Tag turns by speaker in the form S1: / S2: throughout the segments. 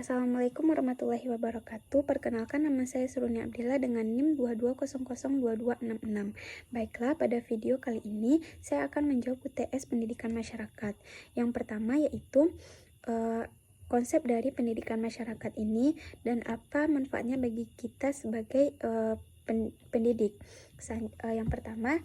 S1: Assalamualaikum warahmatullahi wabarakatuh. Perkenalkan, nama saya Suruni Abdillah dengan NIM 22002266. Baiklah, pada video kali ini saya akan menjawab UTS Pendidikan Masyarakat. Yang pertama yaitu konsep dari pendidikan masyarakat ini dan apa manfaatnya bagi kita sebagai pendidik. Yang pertama,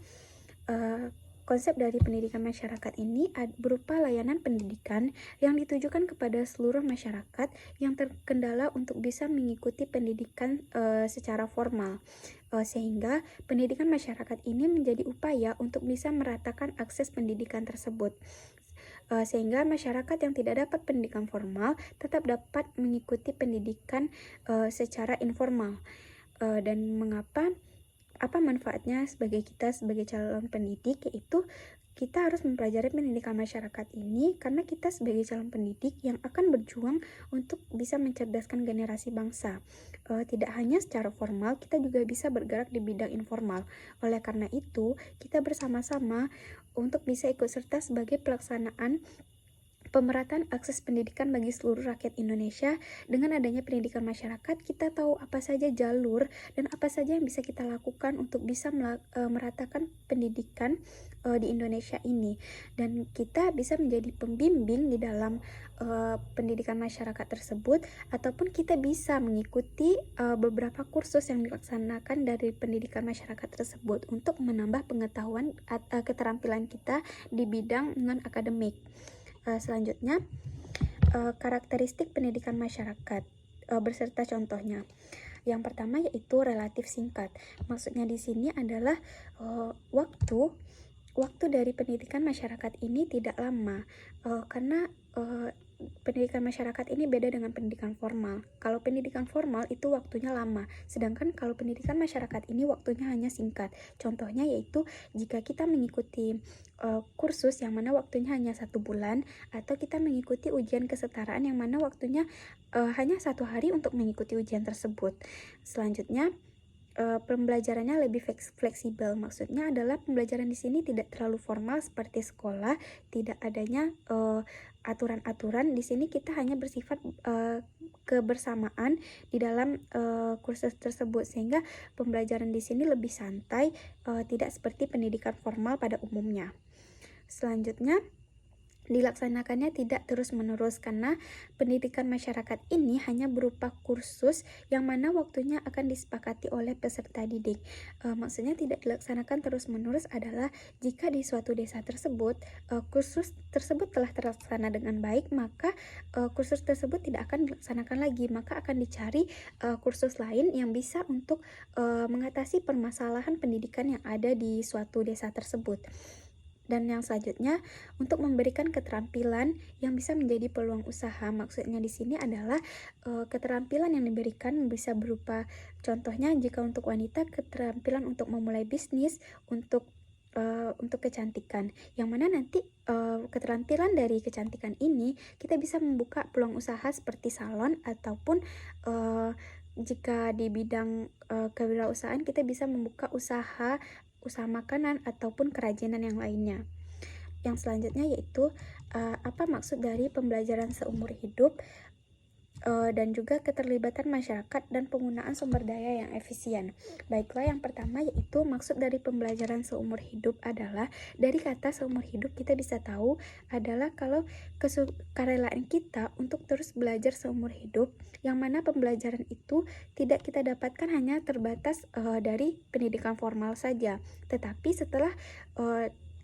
S1: konsep dari pendidikan masyarakat ini berupa layanan pendidikan yang ditujukan kepada seluruh masyarakat yang terkendala untuk bisa mengikuti pendidikan secara formal, sehingga pendidikan masyarakat ini menjadi upaya untuk bisa meratakan akses pendidikan tersebut, sehingga masyarakat yang tidak dapat pendidikan formal tetap dapat mengikuti pendidikan secara informal. Dan apa manfaatnya sebagai calon pendidik, yaitu kita harus mempelajari pendidikan masyarakat ini karena kita sebagai calon pendidik yang akan berjuang untuk bisa mencerdaskan generasi bangsa. Tidak hanya secara formal, kita juga bisa bergerak di bidang informal. Oleh karena itu, kita bersama-sama untuk bisa ikut serta sebagai pelaksanaan pemerataan akses pendidikan bagi seluruh rakyat Indonesia. Dengan adanya pendidikan masyarakat, kita tahu apa saja jalur dan apa saja yang bisa kita lakukan untuk bisa meratakan pendidikan di Indonesia ini. Dan kita bisa menjadi pembimbing di dalam pendidikan masyarakat tersebut, ataupun kita bisa mengikuti beberapa kursus yang dilaksanakan dari pendidikan masyarakat tersebut untuk menambah pengetahuan keterampilan kita di bidang non-akademik. Selanjutnya, karakteristik pendidikan masyarakat beserta contohnya. Yang pertama yaitu relatif singkat. Maksudnya di sini adalah waktu dari pendidikan masyarakat ini tidak lama, karena pendidikan masyarakat ini beda dengan pendidikan formal. Kalau pendidikan formal itu waktunya lama, sedangkan kalau pendidikan masyarakat ini waktunya hanya singkat. Contohnya yaitu jika kita mengikuti kursus yang mana waktunya hanya 1 bulan, atau kita mengikuti ujian kesetaraan yang mana waktunya hanya 1 hari untuk mengikuti ujian tersebut. Selanjutnya, pembelajarannya lebih fleksibel. Maksudnya adalah pembelajaran di sini tidak terlalu formal seperti sekolah, tidak adanya aturan-aturan. Di sini kita hanya bersifat kebersamaan di dalam kursus tersebut, sehingga pembelajaran di sini lebih santai, tidak seperti pendidikan formal pada umumnya. Selanjutnya, dilaksanakannya tidak terus-menerus karena pendidikan masyarakat ini hanya berupa kursus yang mana waktunya akan disepakati oleh peserta didik. Maksudnya tidak dilaksanakan terus-menerus adalah jika di suatu desa tersebut kursus tersebut telah terlaksana dengan baik, maka kursus tersebut tidak akan dilaksanakan lagi, maka akan dicari kursus lain yang bisa untuk mengatasi permasalahan pendidikan yang ada di suatu desa tersebut. Dan yang selanjutnya, untuk memberikan keterampilan yang bisa menjadi peluang usaha. Maksudnya di sini adalah keterampilan yang diberikan bisa berupa, contohnya jika untuk wanita, keterampilan untuk memulai bisnis, untuk kecantikan, yang mana nanti keterampilan dari kecantikan ini kita bisa membuka peluang usaha seperti salon, ataupun jika di bidang kewirausahaan kita bisa membuka usaha makanan ataupun kerajinan yang lainnya. Yang selanjutnya yaitu apa maksud dari pembelajaran seumur hidup dan juga keterlibatan masyarakat dan penggunaan sumber daya yang efisien. Baiklah, yang pertama yaitu maksud dari pembelajaran seumur hidup adalah, dari kata seumur hidup kita bisa tahu adalah kalau kesukarelaan kita untuk terus belajar seumur hidup, yang mana pembelajaran itu tidak kita dapatkan hanya terbatas dari pendidikan formal saja, tetapi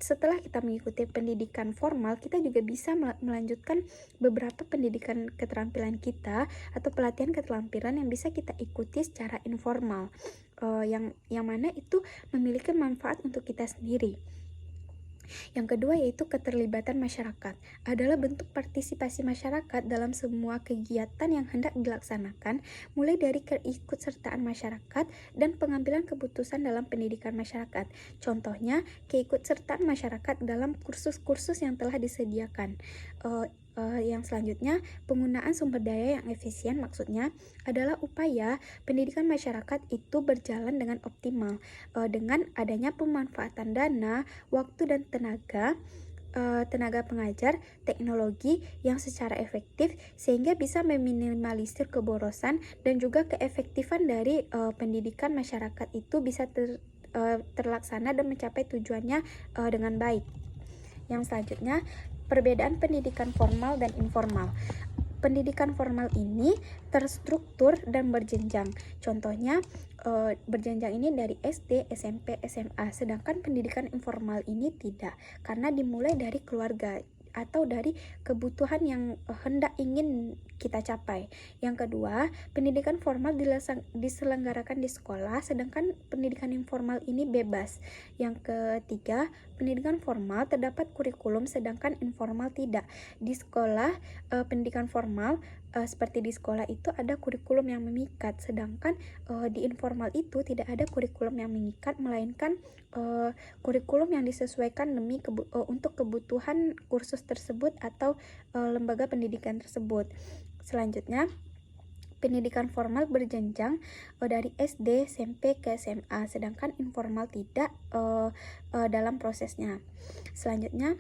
S1: setelah kita mengikuti pendidikan formal, kita juga bisa melanjutkan beberapa pendidikan keterampilan kita atau pelatihan keterampilan yang bisa kita ikuti secara informal, yang mana itu memiliki manfaat untuk kita sendiri. Yang kedua yaitu keterlibatan masyarakat, adalah bentuk partisipasi masyarakat dalam semua kegiatan yang hendak dilaksanakan, mulai dari keikutsertaan masyarakat dan pengambilan keputusan dalam pendidikan masyarakat. Contohnya, keikutsertaan masyarakat dalam kursus-kursus yang telah disediakan. Yang selanjutnya, penggunaan sumber daya yang efisien, maksudnya adalah upaya pendidikan masyarakat itu berjalan dengan optimal dengan adanya pemanfaatan dana, waktu dan tenaga tenaga pengajar, teknologi yang secara efektif sehingga bisa meminimalisir keborosan dan juga keefektifan dari pendidikan masyarakat itu bisa terlaksana dan mencapai tujuannya dengan baik. Yang selanjutnya, perbedaan pendidikan formal dan informal. Pendidikan formal ini terstruktur dan berjenjang. Contohnya, berjenjang ini dari SD, SMP, SMA. Sedangkan pendidikan informal ini tidak, karena dimulai dari keluarga atau dari kebutuhan yang hendak ingin kita capai. Yang kedua, pendidikan formal diselenggarakan di sekolah, sedangkan pendidikan informal ini bebas. Yang ketiga, pendidikan formal terdapat kurikulum, sedangkan informal tidak. Di sekolah, pendidikan formal seperti di sekolah itu ada kurikulum yang mengikat, sedangkan di informal itu tidak ada kurikulum yang mengikat, melainkan kurikulum yang disesuaikan untuk kebutuhan kursus tersebut atau lembaga pendidikan tersebut. Selanjutnya, pendidikan formal berjenjang dari SD, SMP ke SMA, sedangkan informal tidak dalam prosesnya. Selanjutnya,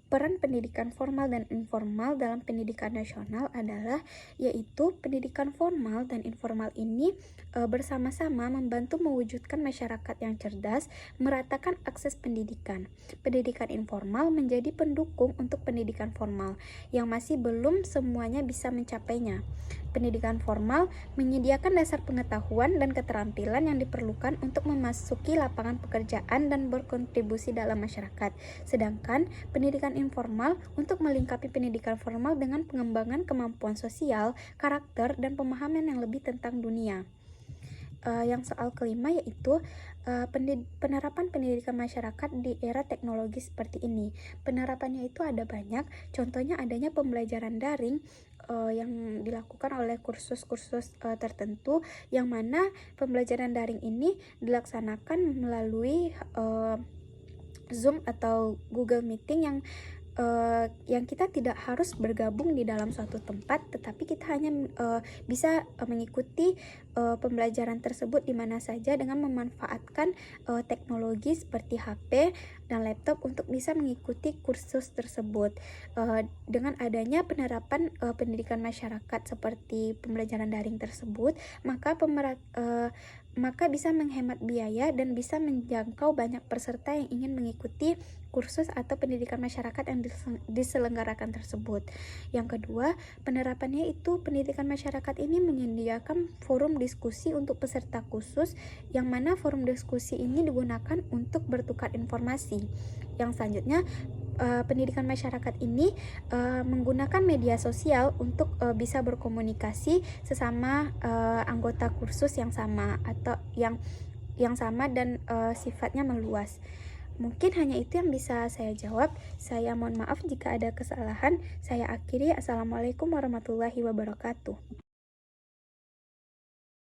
S1: peran pendidikan formal dan informal dalam pendidikan nasional adalah yaitu pendidikan formal dan informal ini bersama-sama membantu mewujudkan masyarakat yang cerdas, meratakan akses pendidikan. Pendidikan informal menjadi pendukung untuk pendidikan formal yang masih belum semuanya bisa mencapainya. Pendidikan formal menyediakan dasar pengetahuan dan keterampilan yang diperlukan untuk memasuki lapangan pekerjaan dan berkontribusi dalam masyarakat. Sedangkan pendidikan informal untuk melengkapi pendidikan formal dengan pengembangan kemampuan sosial, karakter, dan pemahaman yang lebih tentang dunia. Yang soal kelima yaitu penerapan pendidikan masyarakat di era teknologi seperti ini. Penerapannya itu ada banyak, contohnya adanya pembelajaran daring yang dilakukan oleh kursus-kursus tertentu, yang mana pembelajaran daring ini dilaksanakan melalui Zoom atau Google Meeting yang kita tidak harus bergabung di dalam suatu tempat, tetapi kita hanya bisa mengikuti pembelajaran tersebut di mana saja dengan memanfaatkan teknologi seperti HP dan laptop untuk bisa mengikuti kursus tersebut. Dengan adanya penerapan pendidikan masyarakat seperti pembelajaran daring tersebut, maka bisa menghemat biaya dan bisa menjangkau banyak peserta yang ingin mengikuti kursus atau pendidikan masyarakat yang diselenggarakan tersebut. Yang kedua, penerapannya itu pendidikan masyarakat ini menyediakan forum diskusi untuk peserta khusus, yang mana forum diskusi ini digunakan untuk bertukar informasi. Yang selanjutnya, pendidikan masyarakat ini menggunakan media sosial untuk bisa berkomunikasi sesama anggota kursus yang sama atau yang sama dan sifatnya meluas. Mungkin hanya itu yang bisa saya jawab. Saya mohon maaf jika ada kesalahan. Saya akhiri. Assalamualaikum warahmatullahi wabarakatuh.